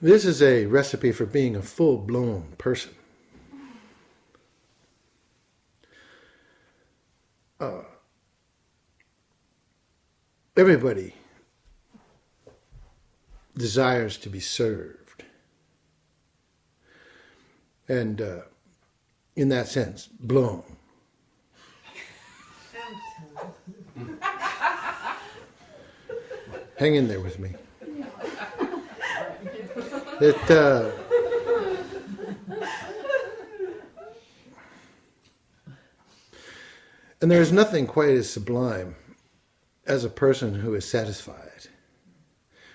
This is a recipe for being a full-blown person. Everybody desires to be served. And in that sense, blown. Hang in there with me. And there is nothing quite as sublime as a person who is satisfied,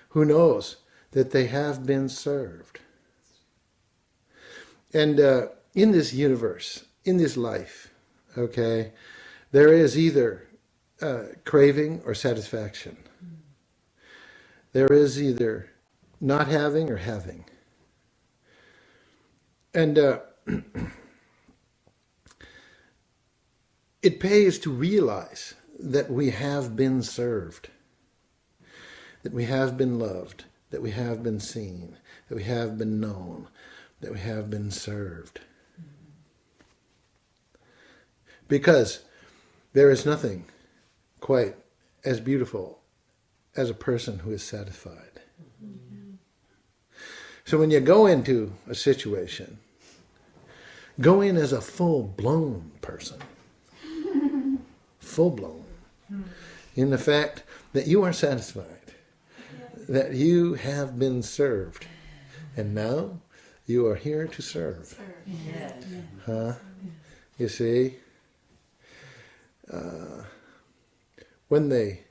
who knows that they have been served. And in this universe, in this life, okay, there is either craving or satisfaction. There is either not having or having. And it pays to realize that we have been served, that we have been loved, that we have been seen, that we have been known, that we have been served. Because there is nothing quite as beautiful as a person who is satisfied. So when you go into a situation, go in as a full-blown person. Full-blown. In the fact that you are satisfied, that you have been served, and now you are here to serve. Huh? You see? When they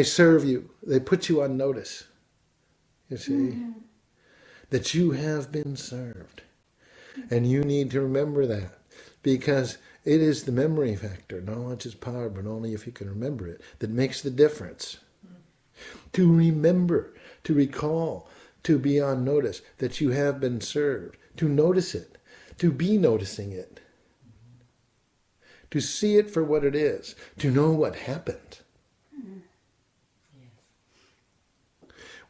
serve you, they put you on notice, you see, that you have been served. And you need to remember that, because it is the memory factor. Knowledge is power, but only if you can remember it, that makes the difference. To remember, to recall, to be on notice that you have been served, to notice it, to be noticing it, to see it for what it is, to know what happened.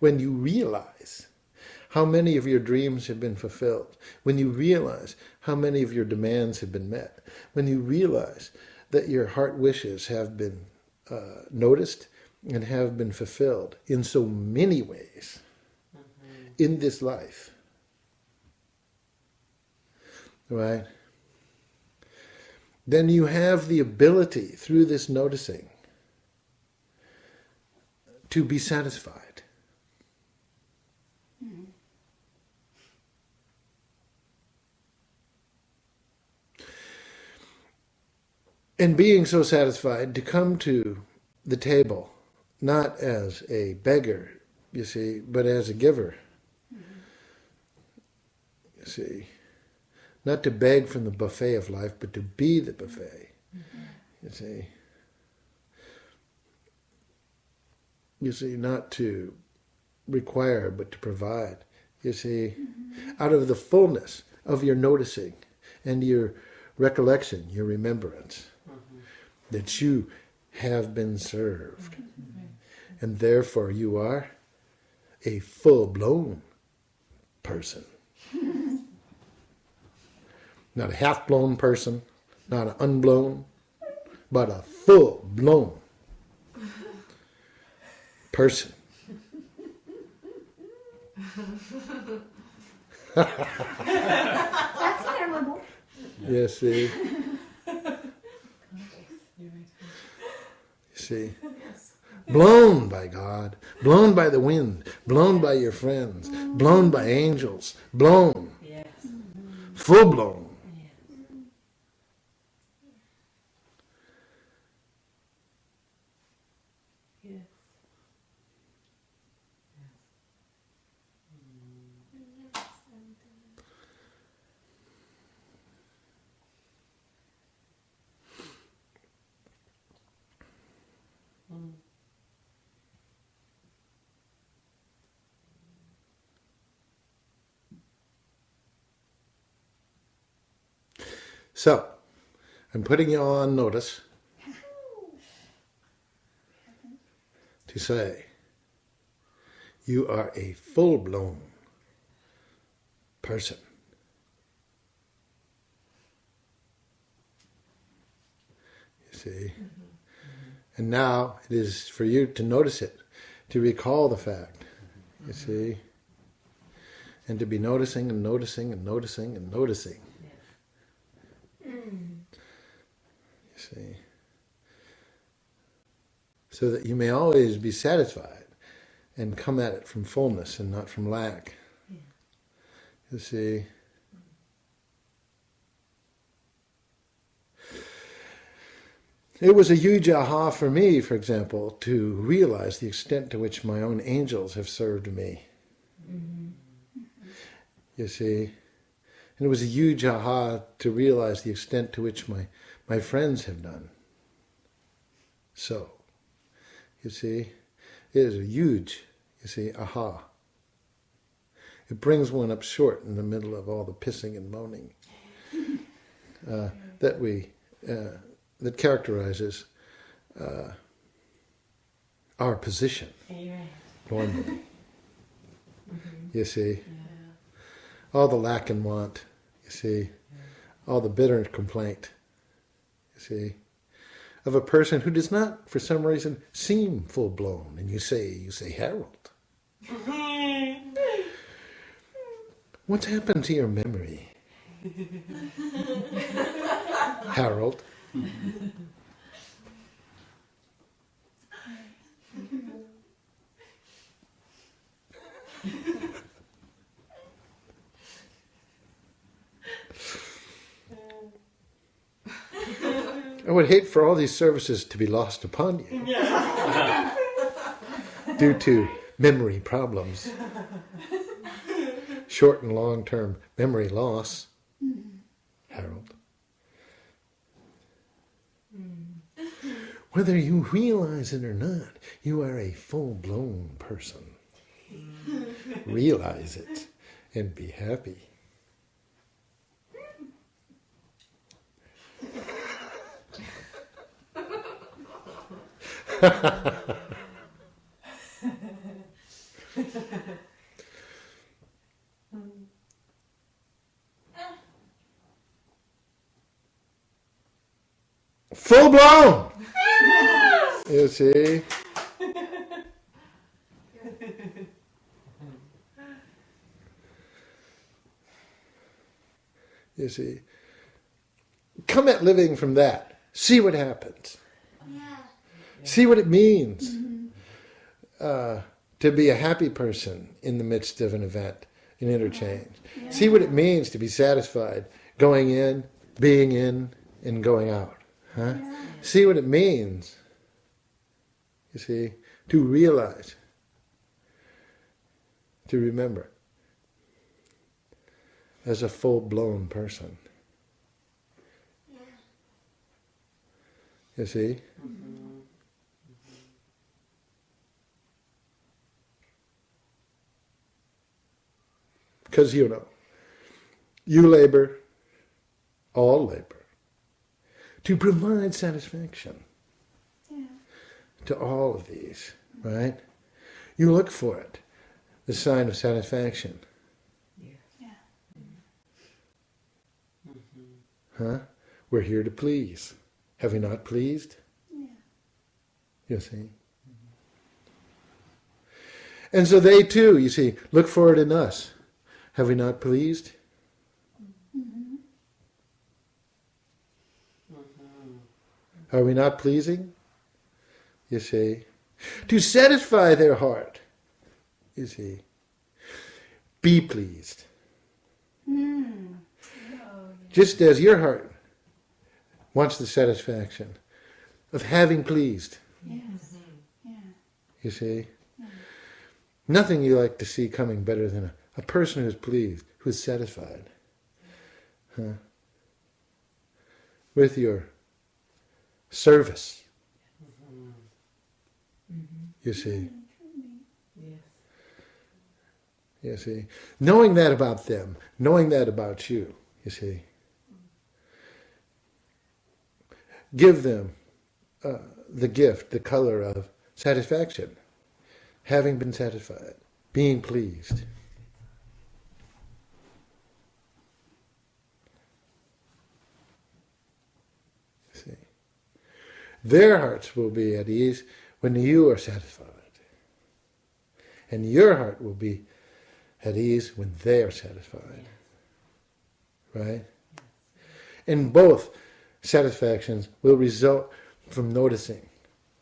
When you realize how many of your dreams have been fulfilled, when you realize how many of your demands have been met, when you realize that your heart wishes have been noticed and have been fulfilled in so many ways in this life, right? Then you have the ability through this noticing to be satisfied. And being so satisfied, to come to the table, not as a beggar, you see, but as a giver. You see, not to beg from the buffet of life, but to be the buffet. You see. You see, not to require, but to provide. You see, out of the fullness of your noticing and your recollection, your remembrance, that you have been served. And therefore you are a full-blown person. Not a half-blown person, not an unblown, but a full-blown person. That's terrible. Yes, see? See? Blown by God, blown by the wind, blown by your friends, blown by angels, blown, full blown. So, I'm putting you all on notice to say, you are a full-blown person. You see? And now it is for you to notice it, to recall the fact, you see, and to be noticing and noticing and noticing and noticing. You see? So that you may always be satisfied and come at it from fullness and not from lack. You see? It was a huge aha for me, for example, to realize the extent to which my own angels have served me. You see? And it was a huge aha to realize the extent to which my friends have done. So, you see, it is a huge, you see, aha. It brings one up short in the middle of all the pissing and moaning that characterizes our position normally. You see, all the lack and want. You see, all the bitter complaint. You see, of a person who does not, for some reason, seem full blown, and you say, Harold, what's happened to your memory, Harold? I would hate for all these services to be lost upon you due to memory problems, short and long-term memory loss, Harold. Whether you realize it or not, you are a full-blown person. Realize it and be happy. Full-blown! You see? You see? Come at living from that. See what happens. See what it means to be a happy person in the midst of an event, an interchange. See what it means to be satisfied going in, being in, and going out. Huh? See what it means, you see, to realize, to remember, as a full-blown person. You see? Because, you know, you labor, all labor, to provide satisfaction to all of these, right? You look for it, the sign of satisfaction. Huh? We're here to please. Have we not pleased? You see? And so they too, you see, look for it in us. Have we not pleased? Are we not pleasing? You see? To satisfy their heart, you see. Be pleased. Just as your heart wants the satisfaction of having pleased. You see? Nothing you like to see coming better than a person who's pleased, who's satisfied. Huh? With your service. You see? You see? Knowing that about them, knowing that about you, you see? Give them the gift, the color of satisfaction. having been satisfied, being pleased. See? Their hearts will be at ease when you are satisfied. And your heart will be at ease when they are satisfied. Right? And both satisfactions will result from noticing,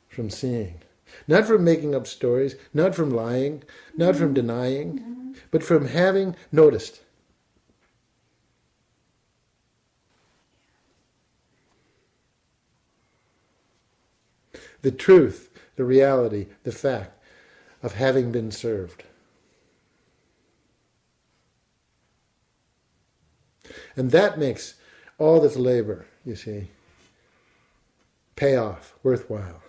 from seeing. Not from making up stories, not from lying, not from denying, but from having noticed. The truth, the reality, the fact of having been served. And that makes all this labor, you see, pay off, worthwhile.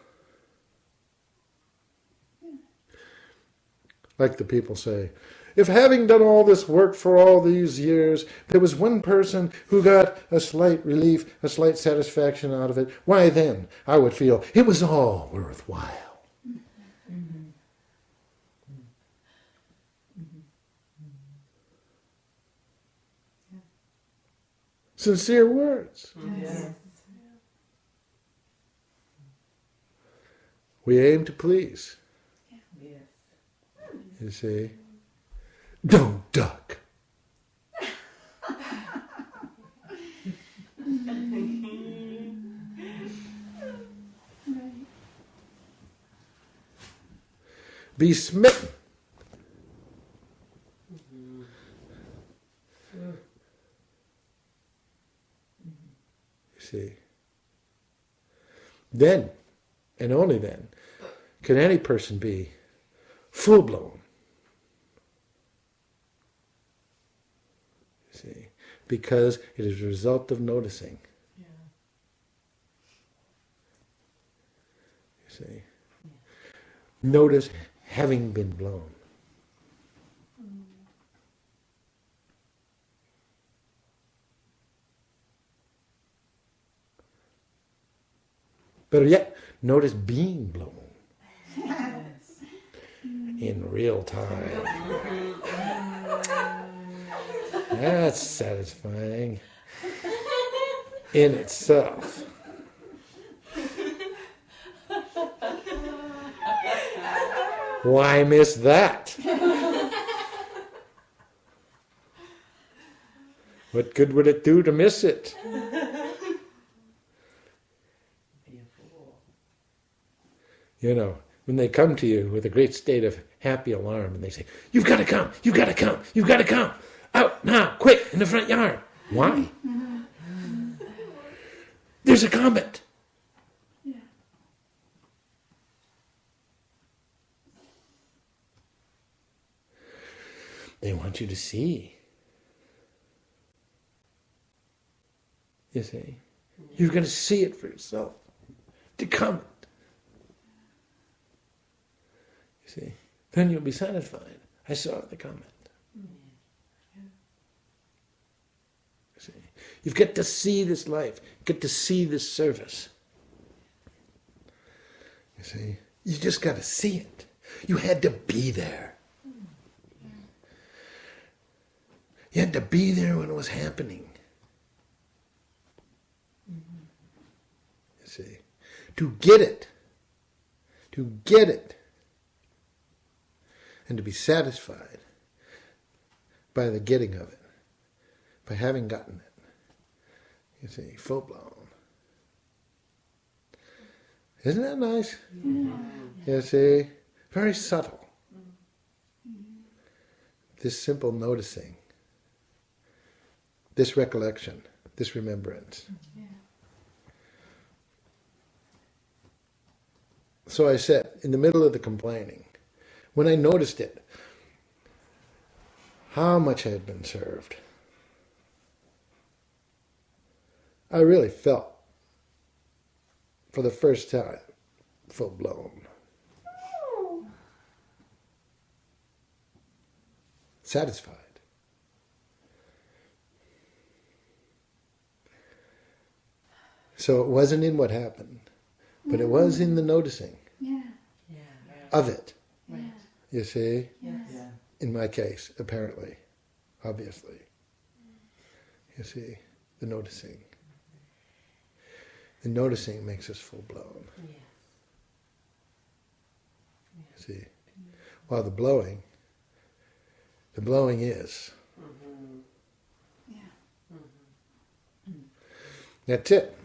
Like the people say, if having done all this work for all these years, there was one person who got a slight relief, a slight satisfaction out of it, why then I would feel it was all worthwhile. Sincere words. Yes. We aim to please. Yes. You see? Don't duck. Be smitten. See, then, and only then, can any person be full-blown. See, because it is a result of noticing. Yeah. You see, notice having been blown. Better yet, notice being blown. Yes. In real time. That's satisfying in itself. Why miss that? What good would it do to miss it? You know, when they come to you with a great state of happy alarm and they say, you've got to come, you've got to come, you've got to come. Out now, quick, in the front yard. Why? There's a comet. Yeah. They want you to see. You see? You've got to see it for yourself. The comet. You see? Then you'll be satisfied. I saw the comet. See, you've got to see this life. You get to see this service. You see, you just got to see it. You had to be there. You had to be there when it was happening. You see, to get it, and to be satisfied by the getting of it. By having gotten it. You see, full blown. Isn't that nice? Yeah. You see, very subtle. This simple noticing, this recollection, this remembrance. Yeah. So I said, in the middle of the complaining, when I noticed it, how much I had been served, I really felt, for the first time, full blown. Satisfied. So it wasn't in what happened, but it was in the noticing Yeah. Yeah. of it. Yeah. You see? Yes. Yeah. In my case, apparently. Obviously. You see? The noticing. The noticing makes us full blown. Yes. You see? While the blowing is. Mm-hmm. Yeah. Mm-hmm. That's it.